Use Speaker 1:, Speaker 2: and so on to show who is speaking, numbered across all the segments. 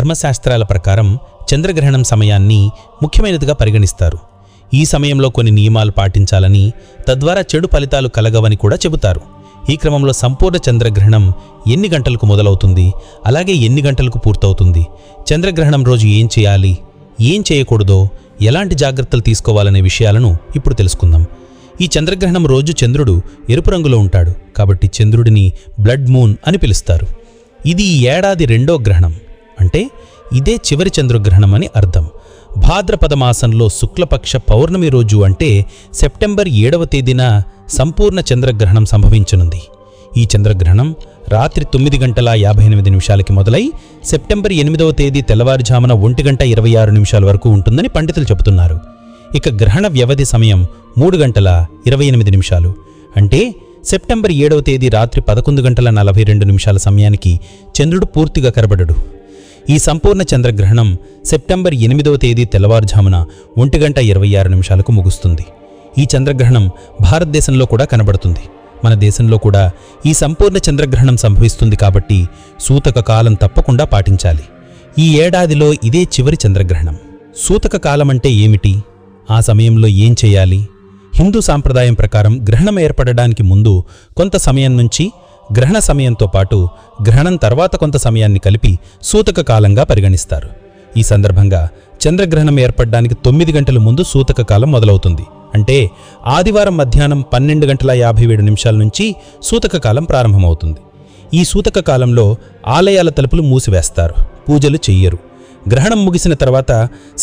Speaker 1: ధర్మశాస్త్రాల ప్రకారం చంద్రగ్రహణం సమయాన్ని ముఖ్యమైనదిగా పరిగణిస్తారు. ఈ సమయంలో కొన్ని నియమాలు పాటించాలని, తద్వారా చెడు ఫలితాలు కలగవని కూడా చెబుతారు. ఈ క్రమంలో సంపూర్ణ చంద్రగ్రహణం ఎన్ని గంటలకు మొదలవుతుంది, అలాగే ఎన్ని గంటలకు పూర్తవుతుంది, చంద్రగ్రహణం రోజు ఏం చేయాలి, ఏం చేయకూడదో, ఎలాంటి జాగ్రత్తలు తీసుకోవాలనే విషయాలను ఇప్పుడు తెలుసుకుందాం. ఈ చంద్రగ్రహణం రోజు చంద్రుడు ఎరుపు రంగులో ఉంటాడు, కాబట్టి చంద్రుడిని బ్లడ్ మూన్ అని పిలుస్తారు. ఇది ఈ ఏడాది 2వ గ్రహణం, అంటే ఇదే చివరి చంద్రగ్రహణం అని అర్థం. భాద్రపద మాసంలో శుక్లపక్ష పౌర్ణమి రోజు అంటే సెప్టెంబర్ 7వ తేదీన సంపూర్ణ చంద్రగ్రహణం సంభవించనుంది. ఈ చంద్రగ్రహణం రాత్రి 9:58 మొదలై సెప్టెంబర్ 8వ తేదీ తెల్లవారుజామున 1:26 వరకు ఉంటుందని పండితులు చెబుతున్నారు. ఇక గ్రహణ వ్యవధి సమయం 3:28, అంటే సెప్టెంబర్ 7వ తేదీ రాత్రి 11:42 సమయానికి చంద్రుడు పూర్తిగా కనబడడు. ఈ సంపూర్ణ చంద్రగ్రహణం సెప్టెంబర్ 8వ తేదీ తెల్లవారుజామున 1:26 ముగుస్తుంది. ఈ చంద్రగ్రహణం భారతదేశంలో కూడా కనబడుతుంది. మన దేశంలో కూడా ఈ సంపూర్ణ చంద్రగ్రహణం సంభవిస్తుంది కాబట్టి సూతక కాలం తప్పకుండా పాటించాలి. ఈ ఏడాదిలో ఇదే చివరి చంద్రగ్రహణం. సూతక కాలం అంటే ఏమిటి, ఆ సమయంలో ఏం చేయాలి? హిందూ సాంప్రదాయం ప్రకారం గ్రహణం ఏర్పడడానికి ముందు కొంత సమయం నుంచి, గ్రహణ సమయంతో పాటు గ్రహణం తర్వాత కొంత సమయాన్ని కలిపి సూతక కాలంగా పరిగణిస్తారు. ఈ సందర్భంగా చంద్రగ్రహణం ఏర్పడడానికి 9 గంటల ముందు సూతక కాలం మొదలవుతుంది. అంటే ఆదివారం మధ్యాహ్నం 12:57 నుంచి సూతక కాలం ప్రారంభమవుతుంది. ఈ సూతక కాలంలో ఆలయాల తలుపులు మూసివేస్తారు, పూజలు చెయ్యరు. గ్రహణం ముగిసిన తర్వాత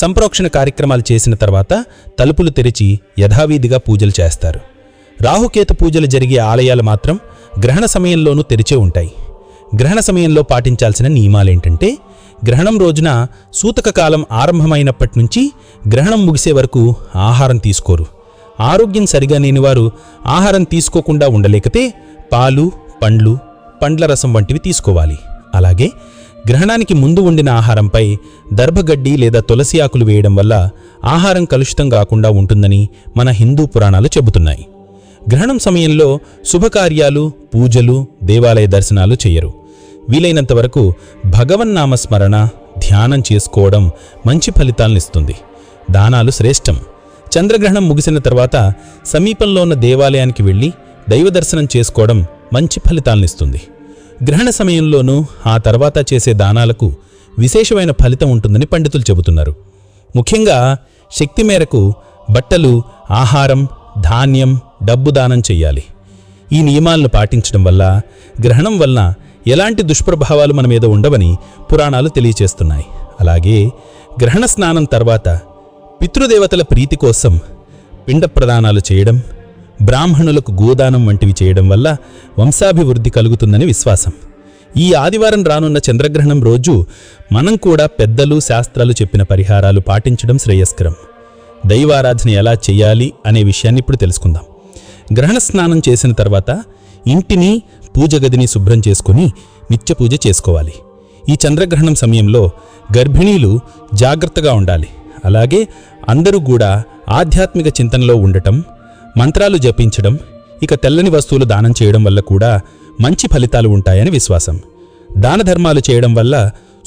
Speaker 1: సంప్రోక్షణ కార్యక్రమాలు చేసిన తర్వాత తలుపులు తెరిచి యథావిధిగా పూజలు చేస్తారు. రాహుకేతు పూజలు జరిగే ఆలయాలు మాత్రం గ్రహణ సమయంలోనూ తెరిచే ఉంటాయి. గ్రహణ సమయంలో పాటించాల్సిన నియమాలేంటంటే, గ్రహణం రోజున సూతక కాలం ఆరంభమైనప్పటి నుంచి గ్రహణం ముగిసే వరకు ఆహారం తీసుకోరు. ఆరోగ్యం సరిగా లేనివారు ఆహారం తీసుకోకుండా ఉండలేకతే పాలు, పండ్లు, పండ్ల రసం వంటివి తీసుకోవాలి. అలాగే గ్రహణానికి ముందు వండిన ఆహారంపై దర్భగడ్డి లేదా తులసి ఆకులు వేయడం వల్ల ఆహారం కలుషితం కాకుండా ఉంటుందని మన హిందూ పురాణాలు చెబుతున్నాయి. గ్రహణం సమయంలో శుభకార్యాలు, పూజలు, దేవాలయ దర్శనాలు చేయరు. వీలైనంత వరకు భగవన్నామస్మరణ, ధ్యానం చేసుకోవడం మంచి ఫలితాలనిస్తుంది. దానాలు శ్రేష్టం. చంద్రగ్రహణం ముగిసిన తర్వాత సమీపంలో ఉన్న దేవాలయానికి వెళ్ళి దైవదర్శనం చేసుకోవడం మంచి ఫలితాలనిస్తుంది. గ్రహణ సమయంలోనూ ఆ తర్వాత చేసే దానాలకు విశేషమైన ఫలితం ఉంటుందని పండితులు చెబుతున్నారు. ముఖ్యంగా శక్తి మేరకు బట్టలు, ఆహారం, ధాన్యం, డబ్బు దానం చెయ్యాలి. ఈ నియమాలను పాటించడం వల్ల గ్రహణం వలన ఎలాంటి దుష్ప్రభావాలు మన మీద ఉండవని పురాణాలు తెలియచేస్తున్నాయి. అలాగే గ్రహణ స్నానం తర్వాత పితృదేవతల ప్రీతి కోసం పిండ ప్రదానాలు చేయడం, బ్రాహ్మణులకు గోదానం వంటివి చేయడం వల్ల వంశాభివృద్ధి కలుగుతుందని విశ్వాసం. ఈ ఆదివారం రానున్న చంద్రగ్రహణం రోజు మనం కూడా పెద్దలు, శాస్త్రాలు చెప్పిన పరిహారాలు పాటించడం శ్రేయస్కరం. దైవారాధన ఎలా చేయాలి అనే విషయాన్ని ఇప్పుడు తెలుసుకుందాం. గ్రహణ స్నానం చేసిన తర్వాత ఇంటిని, పూజ గదిని శుభ్రం చేసుకుని నిత్య పూజ చేసుకోవాలి. ఈ చంద్రగ్రహణం సమయంలో గర్భిణీలు జాగ్రత్తగా ఉండాలి. అలాగే అందరూ కూడా ఆధ్యాత్మిక చింతనలో ఉండటం, మంత్రాలు జపించడం, ఇక తెల్లని వస్తువులు దానం చేయడం వల్ల కూడా మంచి ఫలితాలు ఉంటాయని విశ్వాసం. దాన ధర్మాలు చేయడం వల్ల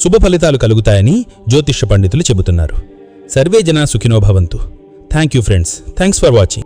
Speaker 1: శుభ ఫలితాలు కలుగుతాయని జ్యోతిష్య పండితులు చెబుతున్నారు. సర్వే జనా సుఖినో భవంతు. Thank you friends. Thanks for watching.